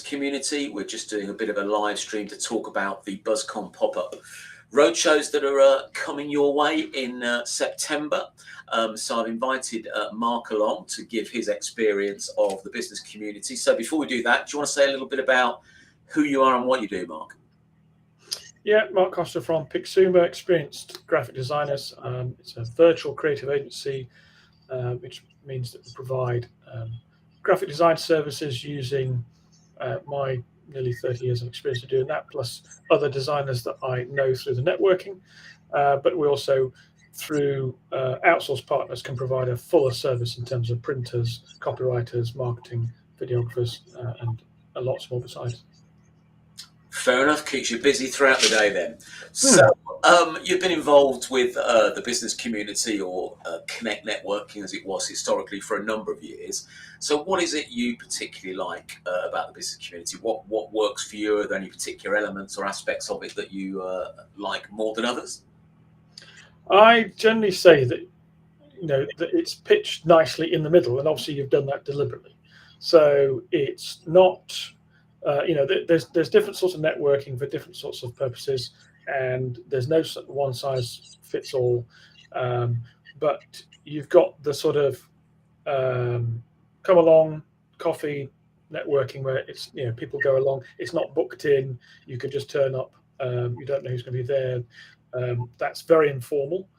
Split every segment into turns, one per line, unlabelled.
Community. We're just doing a bit of a live stream to talk about the BusComm pop-up roadshows that are coming your way in September. So I've invited Mark along to give his experience of the business community. So before we do that, do you want to say a little bit about who you are and what you do, Mark?
Yeah, Mark Costa from Pixuma, experienced graphic designers. It's a virtual creative agency, which means that we provide graphic design services using my nearly 30 years of experience of doing that, plus other designers that I know through the networking. But we also, through outsourced partners, can provide a fuller service in terms of printers, copywriters, marketing, videographers, and lots more besides.
Fair enough. Keeps you busy throughout the day then. So you've been involved with the business community or Connect networking as it was historically for a number of years. So what is it you particularly like about the business community? What works for you? Are there any particular elements or aspects of it that you like more than others?
I generally say that that it's pitched nicely in the middle, and obviously you've done that deliberately. So it's not, there's different sorts of networking for different sorts of purposes, and there's no one size fits all. But you've got the sort of come along coffee networking where it's people go along. It's not booked in. You can just turn up. You don't know who's going to be there. That's very informal.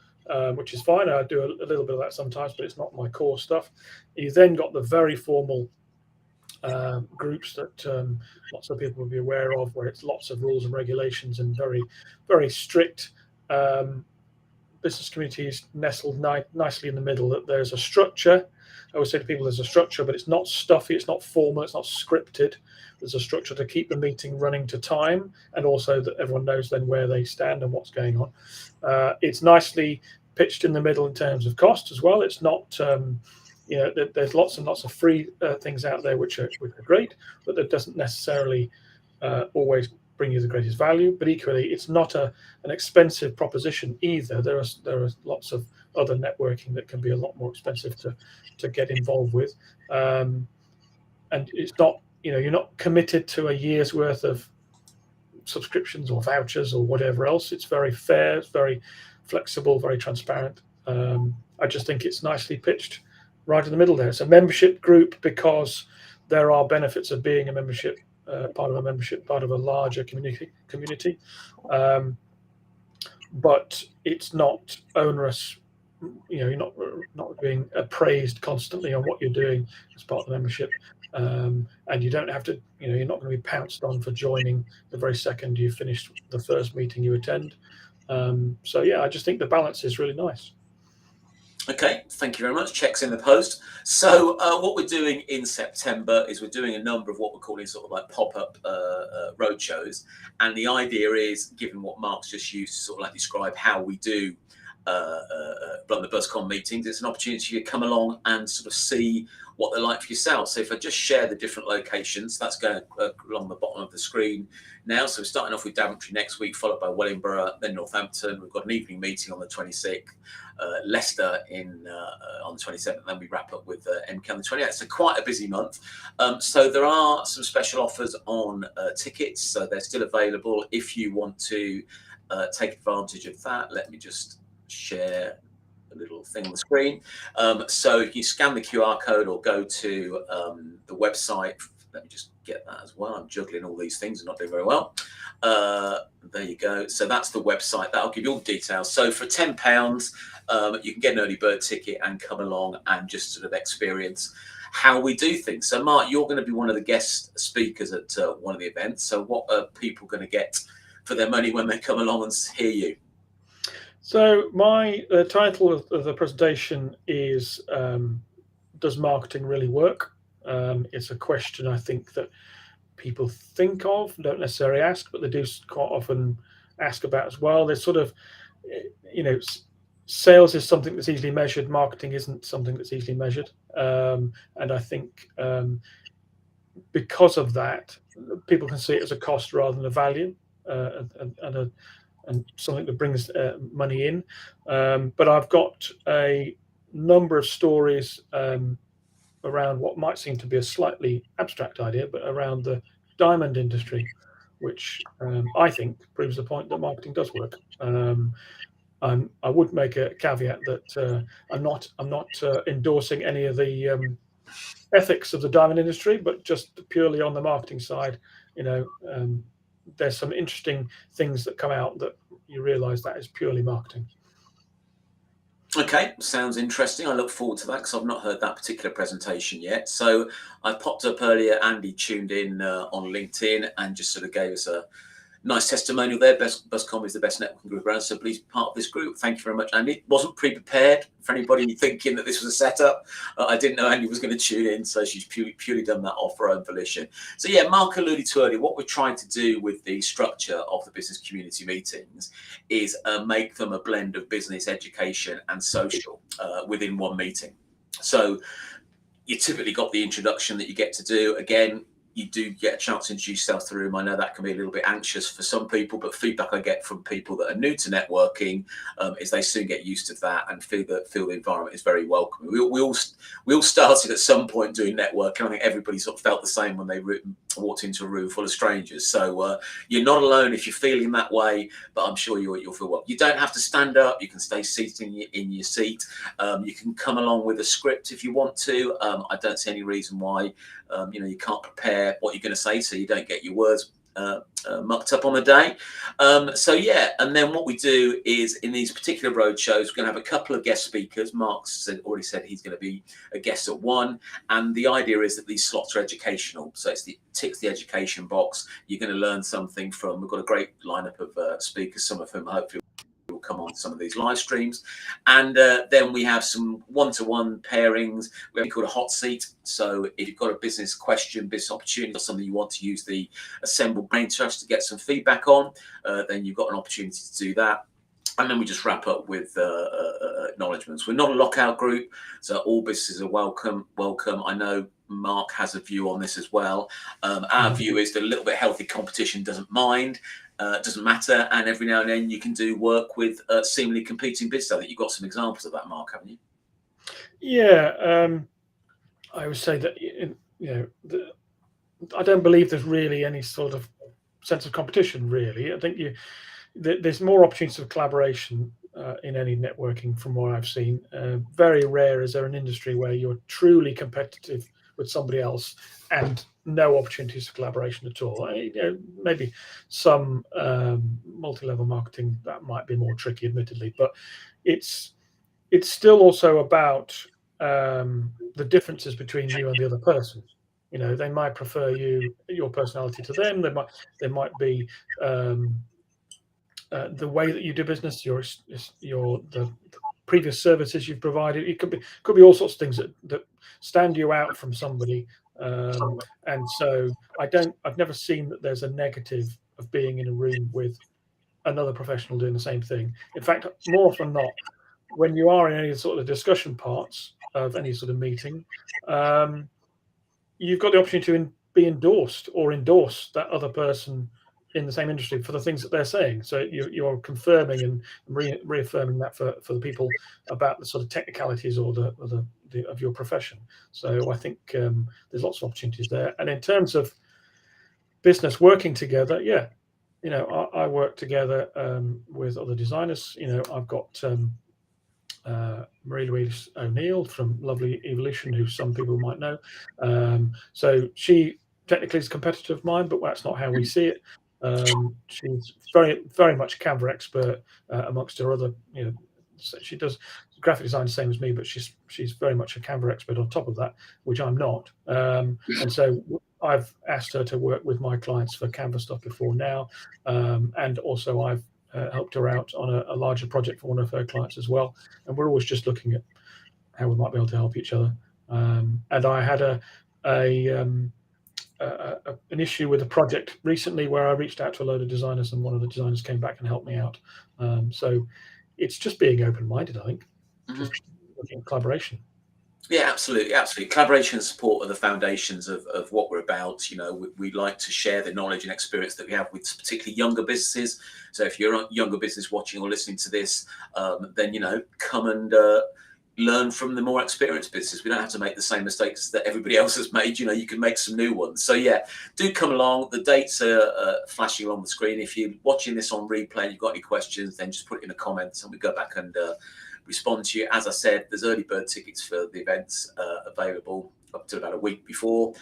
Which is fine. I do a little bit of that sometimes, but it's not my core stuff. You then got the very formal groups that lots of people will be aware of, where it's lots of rules and regulations and very, very strict. Business communities nestled nicely in the middle. That there's a structure. I always say to people, there's a structure, but it's not stuffy, it's not formal, it's not scripted. There's a structure to keep the meeting running to time, and also that everyone knows then where they stand and what's going on. It's nicely pitched in the middle in terms of cost as well. It's not, there's lots and lots of free things out there which are great, but that doesn't necessarily always bring you the greatest value. But equally, it's not an expensive proposition either. There are lots of other networking that can be a lot more expensive to get involved with, and it's not, you're not committed to a year's worth of subscriptions or vouchers or whatever else. It's very fair, it's very flexible, very transparent. I just think it's nicely pitched right in the middle there. It's a membership group because there are benefits of being a membership, part of a membership, part of a larger community. But it's not onerous. You're not being appraised constantly on what you're doing as part of the membership. And you don't have to, you're not going to be pounced on for joining the very second you finish the first meeting you attend. So yeah, I just think the balance is really nice.
Okay, thank you very much. Checks in the post. So what we're doing in September is we're doing a number of what we're calling sort of like pop-up roadshows. And the idea is, given what Mark's just used to sort of like describe how we do run the BusComm meetings, it's an opportunity to come along and sort of see what they're like for yourself. So if I just share the different locations, that's going along the bottom of the screen now. So we're starting off with Daventry next week, followed by Wellingborough, then Northampton. We've got an evening meeting on the 26th, Leicester on the 27th, and then we wrap up with MK on the 28th. So quite a busy month. So there are some special offers on tickets. So they're still available if you want to take advantage of that. Let me just share a little thing on the screen. So you scan the QR code or go to the website. Let me just get that as well. I'm juggling all these things and not doing very well. There you go. So that's the website. That'll give you all the details. So for £10, you can get an early bird ticket and come along and just sort of experience how we do things. So Mark, you're going to be one of the guest speakers at one of the events. So what are people going to get for their money when they come along and hear you?
So my title of the presentation is, does marketing really work? It's a question I think that people think of, don't necessarily ask, but they do quite often ask about as well. There's sort of, sales is something that's easily measured. Marketing isn't something that's easily measured. And I think because of that, people can see it as a cost rather than a value, and something that brings money in. But I've got a number of stories around what might seem to be a slightly abstract idea, but around the diamond industry, which I think proves the point that marketing does work. I would make a caveat that I'm not endorsing any of the ethics of the diamond industry, but just purely on the marketing side, there's some interesting things that come out that you realise that is purely marketing.
Okay, sounds interesting. I look forward to that because I've not heard that particular presentation yet. So I popped up earlier. Andy tuned in on LinkedIn and just sort of gave us a nice testimonial there. BusComm is the best networking group around, so please be part of this group. Thank you very much, Andy. Wasn't pre-prepared for anybody thinking that this was a setup. I didn't know Andy was going to tune in, so she's purely done that off her own volition. So yeah, Mark alluded to earlier, what we're trying to do with the structure of the business community meetings is make them a blend of business, education and social within one meeting. So you typically got the introduction that you get to do. Again, you do get a chance to introduce yourself to the room. I know that can be a little bit anxious for some people, but feedback I get from people that are new to networking is they soon get used to that and feel the environment is very welcoming. We all started at some point doing networking. I think everybody sort of felt the same when they walked into a room full of strangers. So you're not alone if you're feeling that way, but I'm sure you'll feel well. You don't have to stand up. You can stay seated in your seat. You can come along with a script if you want to. I don't see any reason why you can't prepare what you're going to say so you don't get your words mucked up on the day. So yeah, and then what we do is in these particular roadshows, we're going to have a couple of guest speakers. Mark's already said he's going to be a guest at one, and the idea is that these slots are educational. So ticks the education box. You're going to learn something from. We've got a great lineup of speakers, some of whom hopefully will come on some of these live streams, and then we have some one-to-one pairings. We have called a hot seat. So if you've got a business question, business opportunity, or something you want to use the assembled brain trust to get some feedback on, then you've got an opportunity to do that. And then we just wrap up with acknowledgements. We're not a lockout group, so all businesses are welcome. I know Mark has a view on this as well. Our view is that a little bit healthy competition doesn't matter, and every now and then you can do work with seemingly competing businesses. I think you've got some examples of that, Mark, haven't you?
Yeah, I would say that I don't believe there's really any sort of sense of competition. Really, I think there's more opportunities for collaboration in any networking from what I've seen. Very rare is there an industry where you're truly competitive with somebody else and no opportunities for collaboration at all. Maybe some multi-level marketing that might be more tricky, admittedly, but it's still also about the differences between you and the other person. They might prefer your personality to them. They might be the way that you do business, the previous services you've provided. It could be all sorts of things that stand you out from somebody. And so I've never seen that there's a negative of being in a room with another professional doing the same thing. In fact, more often than not, when you are in any sort of discussion parts of any sort of meeting, you've got the opportunity to be endorsed or endorse that other person in the same industry for the things that they're saying. So you're confirming and reaffirming that for the people about the sort of technicalities or the of your profession. So I think there's lots of opportunities there. And in terms of business working together, yeah, I work together with other designers. I've got Marie-Louise O'Neill from Lovely Evolution, who some people might know. So she technically is a competitor of mine, but that's not how we see it. She's very, very much a Canva expert amongst her other, she does graphic design the same as me, but she's very much a Canva expert on top of that, which I'm not. And so I've asked her to work with my clients for Canva stuff before now, and also I've helped her out on a larger project for one of her clients as well. And we're always just looking at how we might be able to help each other. And I had an issue with a project recently where I reached out to a load of designers, and one of the designers came back and helped me out. So it's just being open-minded, I think, just looking at collaboration.
Yeah, absolutely. Collaboration and support are the foundations of what we're about. We like to share the knowledge and experience that we have with particularly younger businesses. So if you're a younger business watching or listening to this, then come and learn from the more experienced businesses. We don't have to make the same mistakes that everybody else has made. You know, you can make some new ones. So yeah, do come along. The dates are flashing on the screen. If you're watching this on replay and you've got any questions, then just put it in the comments and we go back and respond to you. As I said, there's early bird tickets for the events available up to about a week before.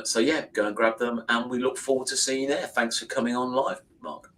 So yeah, go and grab them, and we look forward to seeing you there. Thanks for coming on live, Mark.